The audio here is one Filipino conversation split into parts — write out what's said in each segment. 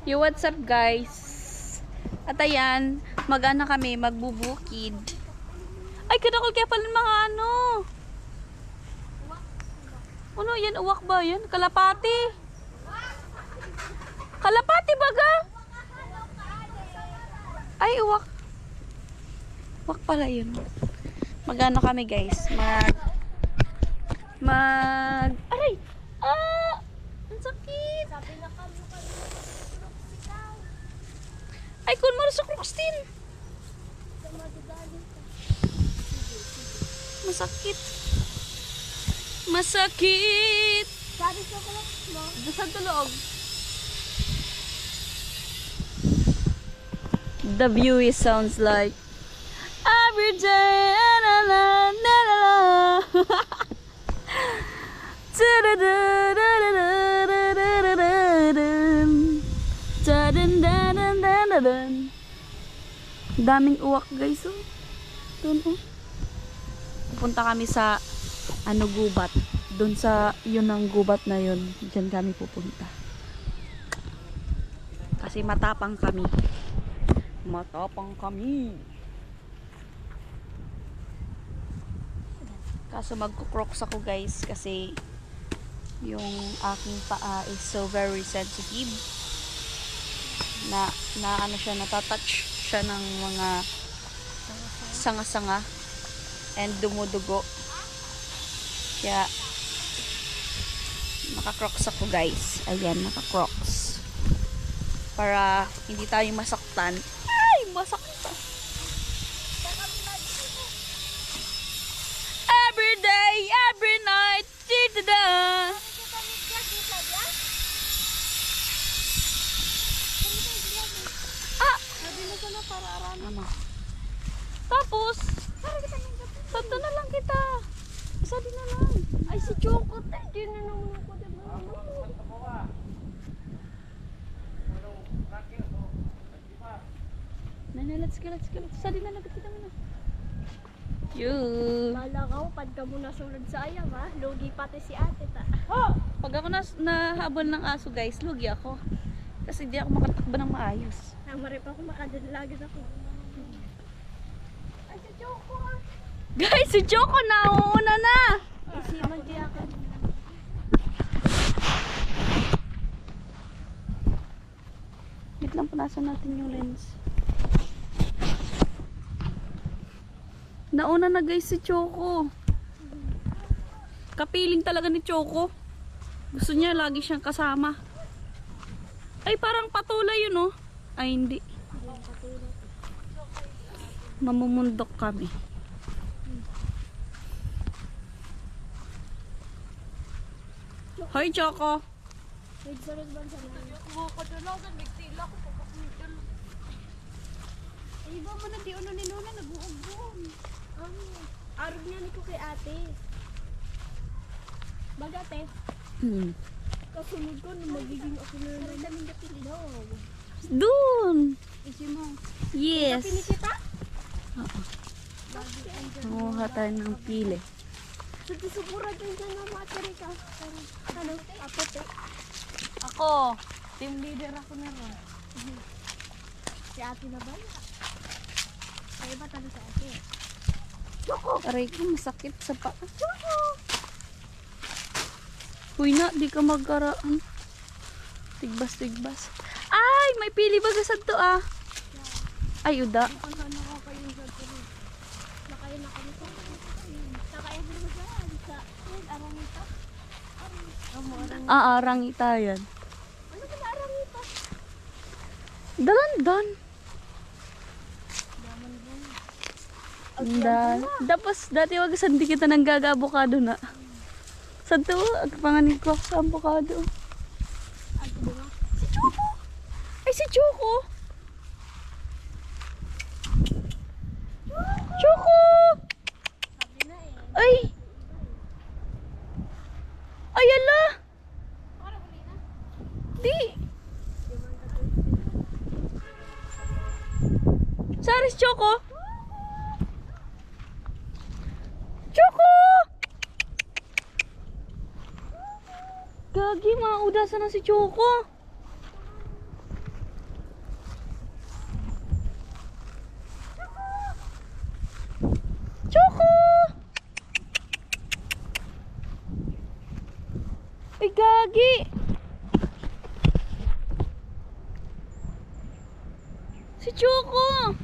Yo, what's up guys? At ayan, mag-ano kami, magbubukid. Ay, kadakol kaya pala mga ano. Ano yan? Uwak ba yan? Kalapati. Kalapati baga? Ay, uwak. Uwak pala yun. Mag-ano kami guys? Aray! Ah! Ang sakit! Sabi na kami bitaw. Ay, kun mo sa Croxtin. Masakit. Masakit. Sabi sa kulak mo. Sa tulog. The view is sounds like every day. Na, na, na, na, na. Daming uwak guys, oh. Doon, oh. Pupunta kami sa ano, gubat. Doon sa yun ang gubat na yun. Diyan kami pupunta. Kasi matapang kami. Matapang kami. Kaso magkukrocs ako guys kasi yung aking paa is so very sensitive na ano siya, natatouch siya ng mga sanga-sanga and dumudugo, kaya naka-crocs ako guys. Ayan, naka-crocs para hindi tayo masaktan. Ay, masaktan. Every day, every night, da-da-da. Ano? Tapos, santo na lang kita. Sabi na lang. Ay, si Choco, hindi na naman ako, diba? Nana, let's go. Sabi na lang kita muna. Yun. Malakaw, pag ka muna sulod sa ayam, ha? Lugi pati si ate, ta. Pag ako nahabol ng aso guys, lugi ako. Kasi di ako makatakbo ng maayos. Namari pa ako makadalagan ako. Ay, si Choco, ha? Guys, si Choco na, uuna na. Isiman kaya ka. Wait lang, punasan natin yung lens. Nauna na guys si Choco. Kapiling talaga ni Choco. Gusto niya lagi siyang kasama. Ay, parang patulay yun, oh. Ay, hindi. Mamumundok kami. Hoy, Choco. Wait, sarod ba sa mga? Makadalagan, nagtila ko. Ay, iba mo na di uno ni Luna, nag-uubong. Arog niya ni ko kay ate. Bagate. Kasunod ko na magiging ako na naman. Daming gapili daw. Doon. Isi mo. Yes. Gapili kita? Manguha tayo ng pili. So, disubura din dyan na materi ka. Ano? Apote. Ako, team leader ako na rin. Si ate na ba? Kaya ba tayo sa ate? Aray ko, masakit sa paa. Huy na, di ka magkaraan. Tigbas. Ay, may pili baga sa to, ah. Ay, uda. Kung saan nakakayin sa ate? Nakayin na kami sa nakayin mo dyan. Sa aramita. Arangita yan. Ano ba aramita? Dalandan. Tapos, dati wag sandi kita ng gaga avocado na. Santo, agpanganin ko sa avocado. Si Choco! Ay, si Choco! Choco! Sabi na eh. Ay! Ay, ala! Parang uli na. Di! Saris Choco! Choco! Gagi, maudasan na si Choco. Gagi! Si Choco!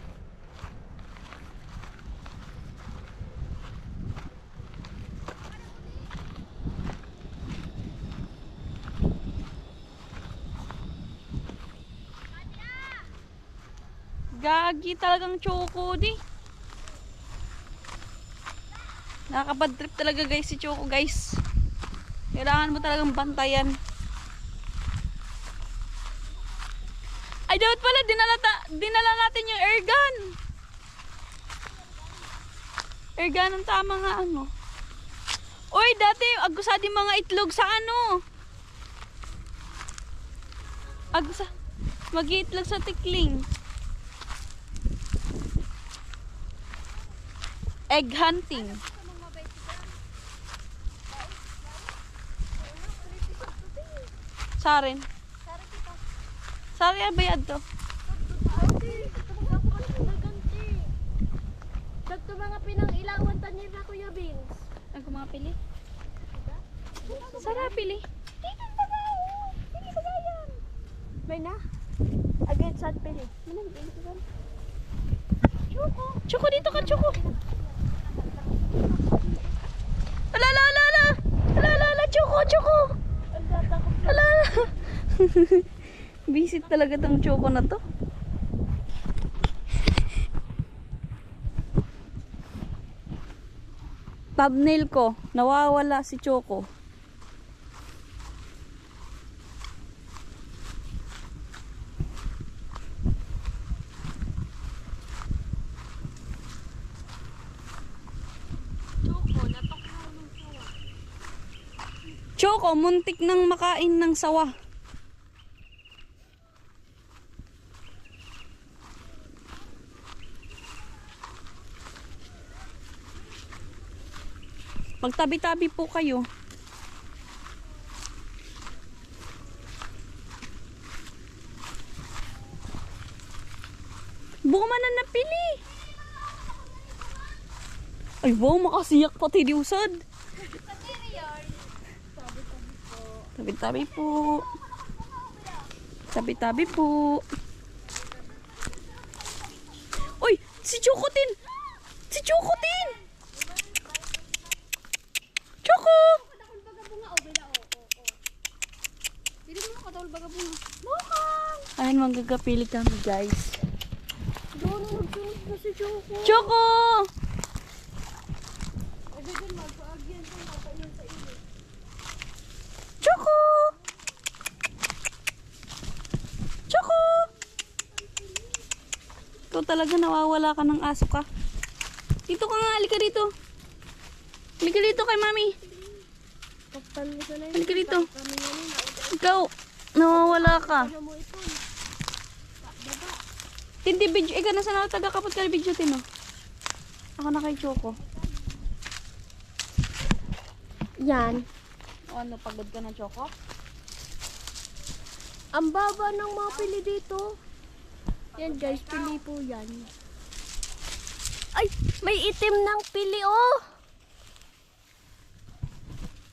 Gagi talagang Choco di. Nakakabad trip talaga guys si Choco guys. Kailangan mo talagang bantayan. Ay dapat pala dinala natin yung airgun. Airgun ang tama nga ano. Oy dati agusadi mga itlog sa ano. Mag-iitlog sa tikling. Egg hunting. Sarin. Sari abayad to. Dagto mga pinang ilawan tanir na Kuya Vince. Ang mga pili. Sara pili. May na. Again sad pili. Choco. Choco dito ka, Choco. Ala, ala, ala, ala. Ala, ala, ala, Choco, Choco. Ala, ala. Visit talaga tong Choco na to. Thumbnail ko, nawawala si Choco. Choco, muntik nang makain ng sawa. Magtabi-tabi po kayo. Buka na napili. Ay wow, makasiyak pati di usad. Tabi-tabi po. Tabi-tabi po. Uy, si Chocotin! Si Chocotin! Choco! Ayan, manggagapili kami guys. Doon nagsunod na si Choco. Choco! Choco! Choco! Ikaw talaga nawawala ka ng aso ka. Dito ka nga, halika dito. Halika dito kay mami. Halika dito. Ikaw, nawawala ka. Tindi video, ikaw nasa na taga-kapot ka video tino. Ako na kay Choco. Yan. O ano, pagod ka na Choco? Ang baba ng mga pili dito. Yan guys, pili po yan. Ay, may itim ng pili oh.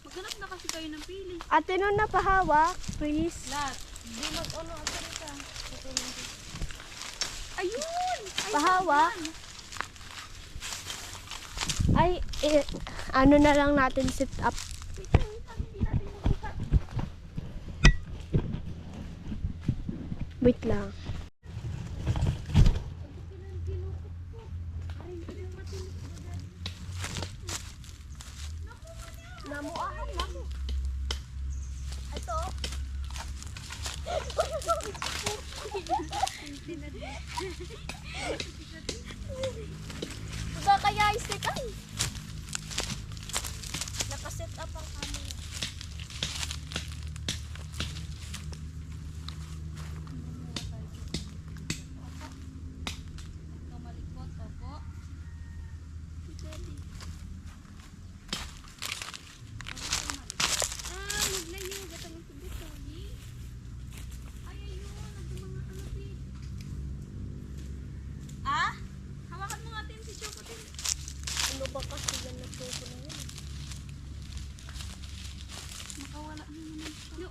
Maghanap na kasi kayo ng pili. Ate nun na pahawak, please. Lahat. Di mag-ano ang salita. Ayun! Ay, Pahawak. Ay, ano na lang natin sit up. Wait lang. Namuahan lang. Ito. Diba kaya istikan? Nakaset up ang camera. Kamalikot ako. Naglayo. Gatang tubig kami. Ay, ayun. Nagmang ano si... Ah? Hawakan mo natin si Chocotin. Ano ba kasi yan na choco na yun? Makawala na naman siya.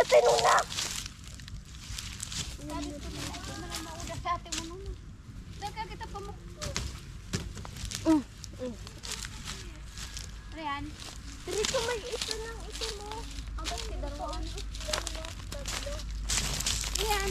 natin una. Ayan. Dito may ito ng ito mo. Ang bakit dalawa? Tatlo. Ayan.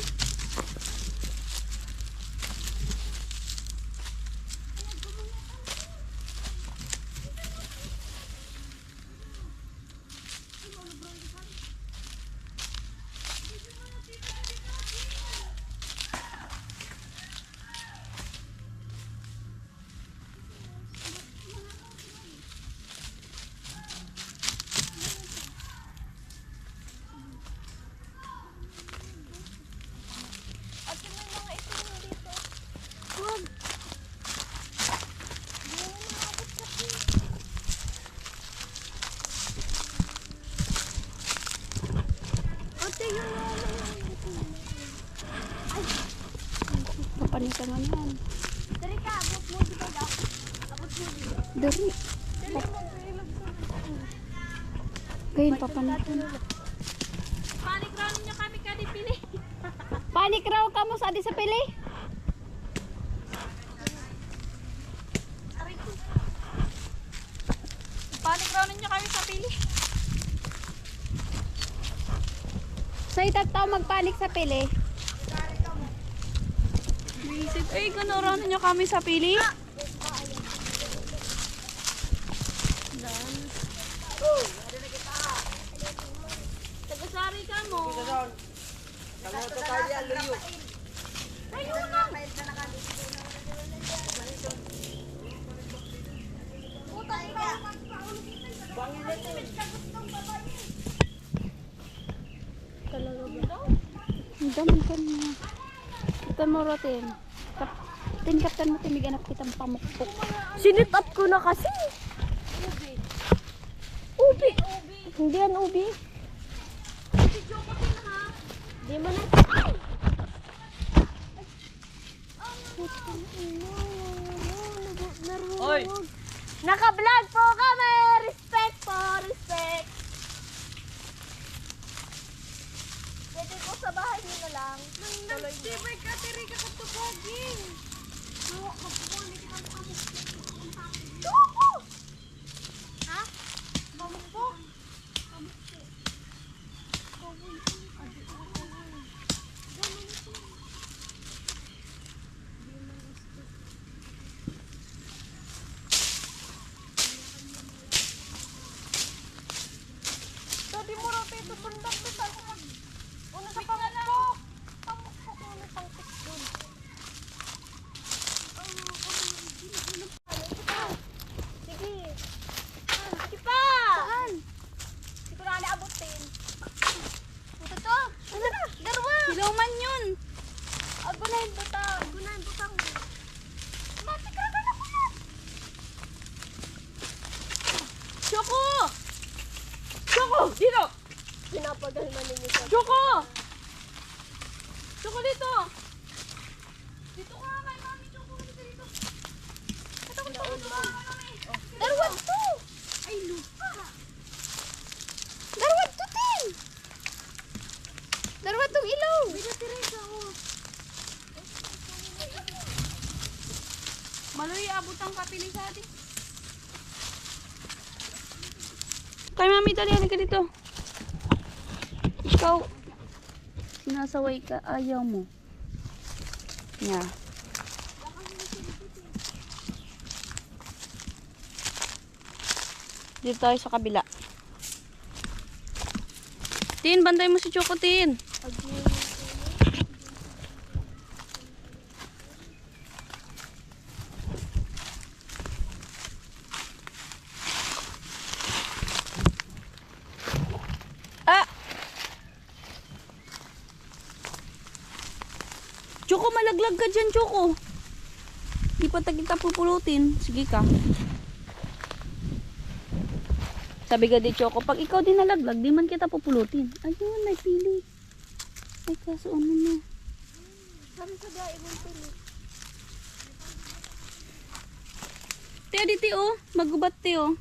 At may mga ito mo dito. Wag. Hindi mo maabot kasi. Ate, yung ito mo. Papanitan mo yan. Dari ka, abot mo dito daw. Abot mo dito. Dari. Dali mo, ilog sa Ngayon, papanitan. Panik raw ninyo kami kadipili. Panik raw ka mo sa di sa pili. Panik raw ninyo kami sa pili. So, itataw magpanik sa pili. Visit. Ay, gano'n raw ninyo kami sa pili. Tagasari ka mo. Ang daman ka mo. Ito mo rotin. Kaptan mo timiganap kitang pamukpok. Sinit up ko na kasi. Ubi. Hindi yan ubi. Di mo na. Oy! Naka-vlog po kami. Respect po. Respect. Pwede po sa bahay niyo na lang. Tuloy niyo. Sibay ka, tiri ka katuboging. Tuko! Ha? Pamukpok? Sabi mo raw ito sundan mo sa una sa pamukpok. Pamukpok mo na pang tik dun. Sige. Sige pa. Saan? Hindi ko na abutin. Ito to. Ano na? Darwa. Hilaw man yun. Agunahin butang. Agunahin butang. Matikragan ako na. Choco! Choco! Dito! Pinapagalman ninyo sa... Choco! Choco dito! Dito ka kay mami. Choco dito dito. Ito ko dito. Darwa to. Ay, lupa. Darwa to, Tin. Darwa tong ilaw. Teresa, oh. Maloy, abot ang kapili sa atin. Kay mami, dali, halika dito. Ikaw, sinasaway ka, ayaw mo. Nya. Dito tayo sa kabila. Tin, bantay mo si Choco, Tin. Ah! Choco, malaglag ka dyan, Choco. Di pa kita pupulutin. Sige ka. Sabi ka di, Choco, pag ikaw din nalaglag, di man kita pupulutin. Ayun, may pili. Ay, kaso ano na. Sabi sa dai mong pili. Tiyo, diti, oh. Magubat, tiyo.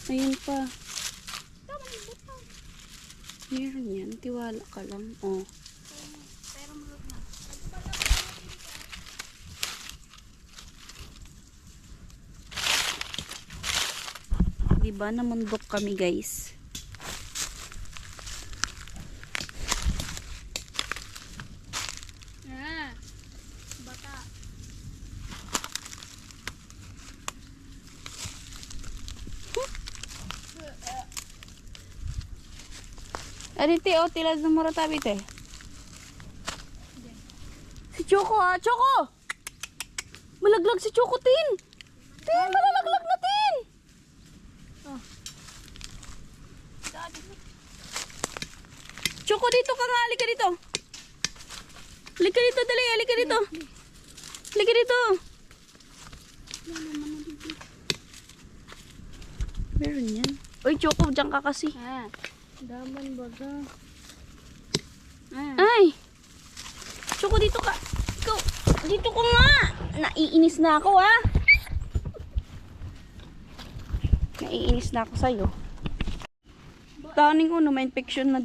Ayun pa. Tama ni butang. Meron yan. Tiwala ka lang. Oh. Pero mulot na. Diba namundok kami guys? Ah, bata. Ariti oh, tilad ng mura tabi te. Si Choco ah, Choco! Malaglag si Choco tin! Tin, malalaglag na tin! Choco, dito ka nga. Halika dito. Halika dito, dali. Halika dito. Halika dito. Meron yan. Uy, Choco, dyan ka kasi. Ah, daman baga. Ay! Choco, dito ka. Ikaw, dito ko nga. Naiinis na ako, ha? Naiinis na ako sa'yo. Taning uno, may infection na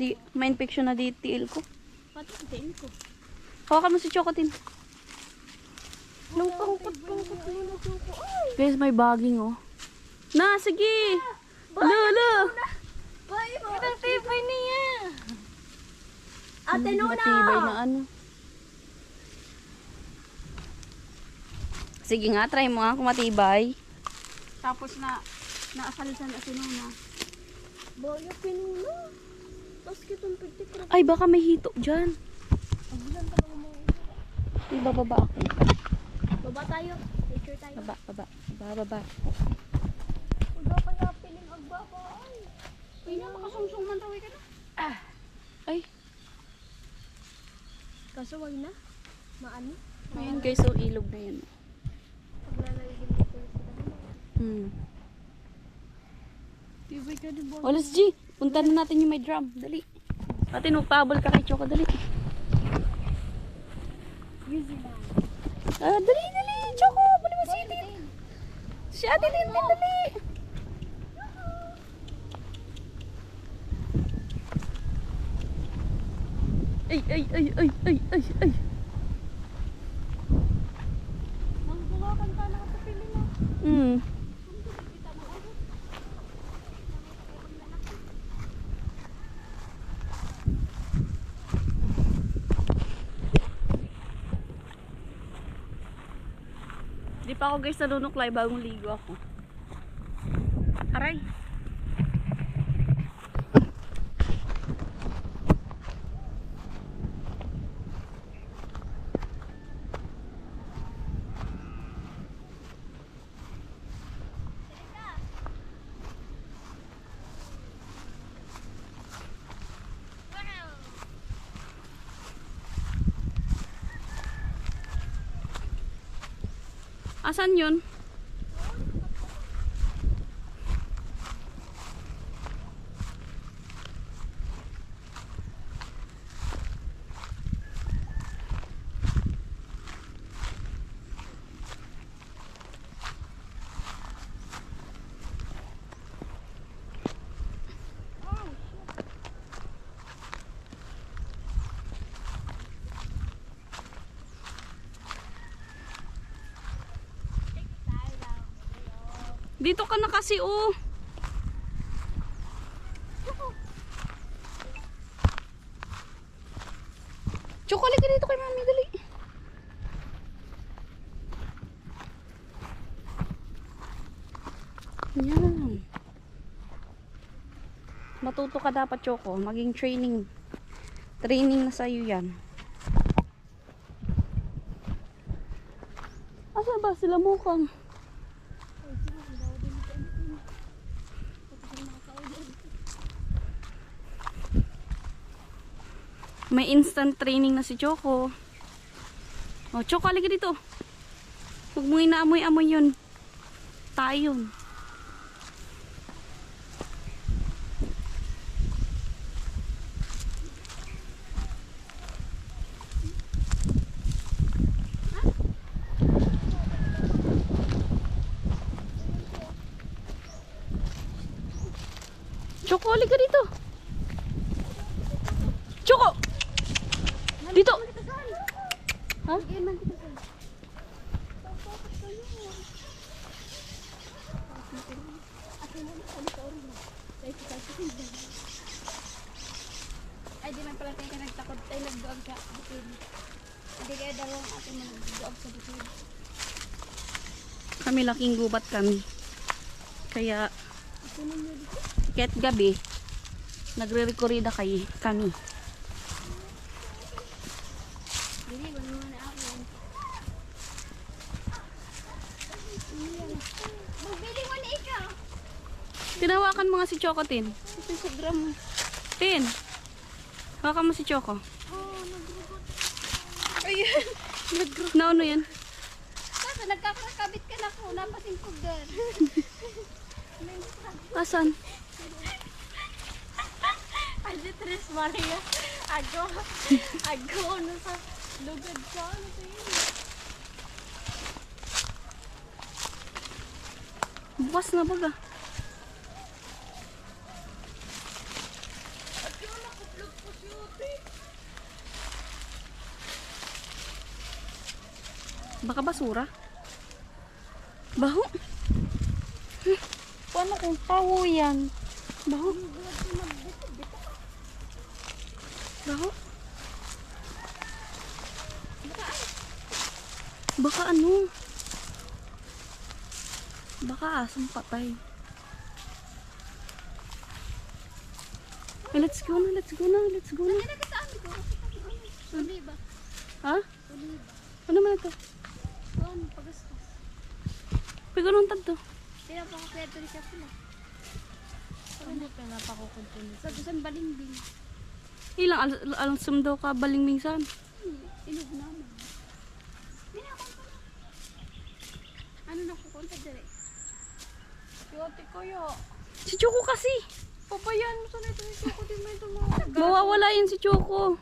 tiil ko. Patutin ko. Hawakan mo si Chocotin. Nung pangkot-pangkot na Choco. Ay! Guys, may baging oh. Na, sige! Lolo! Bay mo! Ang tibay niya! Ate Nuna! Matibay na ano. Sige nga, try mo nga kung matibay. Tapos naasalisan na sinuna. Boyo pinuna. Tapos kitong pitik-pitik. Ay, baka may hito dyan. Ang bulan talaga mo. Ibababa ako. Baba tayo. Picture tayo. Baba. Uda kaya piling agbaba. Ay. Pina, makasungsung man tawag ka na. Ay, Kaso wag na. Maano? ayan guys, so ilog na yan. Paglalagay dito sa damo. Tibay ka din boy. Olas G, punta na natin yung may drum. Dali. Ate, nagpahabol ka kay Choco. Dali. Easy na. Dali. Choco, buli mo si Atin. Si Ate Tin, dali. Ay. Mangguwakan ka na sa pili na. Di pa ako guys nanunuklay bagong ligo ako. Aray. Asan yun? Dito ka na kasi oh. Chocolate ka dito kay mami, dali. Yan. Matuto ka dapat, Choco. Maging training. Training na sa'yo yan. Asa ba sila mukhang? May instant training na si Choco. Oh, Choco, halika dito. Huwag mo inaamoy-amoy yun. Tayo yun. Choco, halika dito. Choco! Dito! Ha? Ay, di man pala tayo nagtakot tayo nagdoog sa bukid. Hindi kaya dalawang ating nagdoog sa bukid. Kami laking gubat kami. Kaya, kahit gabi, nagre-recorrida kami. Dili, wala naman na ako. Magbili mo na ikaw. Tinawakan mo nga si Choco, Tin. Ito sa gram. Tin, hawakan mo si Choco. Oh, nagrugot. Ayun. Nagrugot. Na ano yan? Kaso nagkakakabit ka na po. Napasin ko gan. Asan? Adi Tres Maria. Ago ano sa lugad ka. Ano sa yun? Bukas na baga. Baka basura. Baho. Paano kung tawo yan? Baho. Baho. Baka ano? Baka asong patay. Eh, let's go na. Ano ka sa amin ko? Oliba. Ha? Oliba. Ano man ito? Ano, pagastos. Pagano'n to. Pinapakakweto rin siya pala. Ano ka napakukuntin? Sa gusan balimbing. Ilang alasam daw ka baling minsan. Inog naman. Minakon pa na. Ano nakukunta dyan eh? Yote kaya. Si Choco kasi. Pabayaan mo sa nito ni Choco. Di mo ito mga. Mawawala yun si Choco.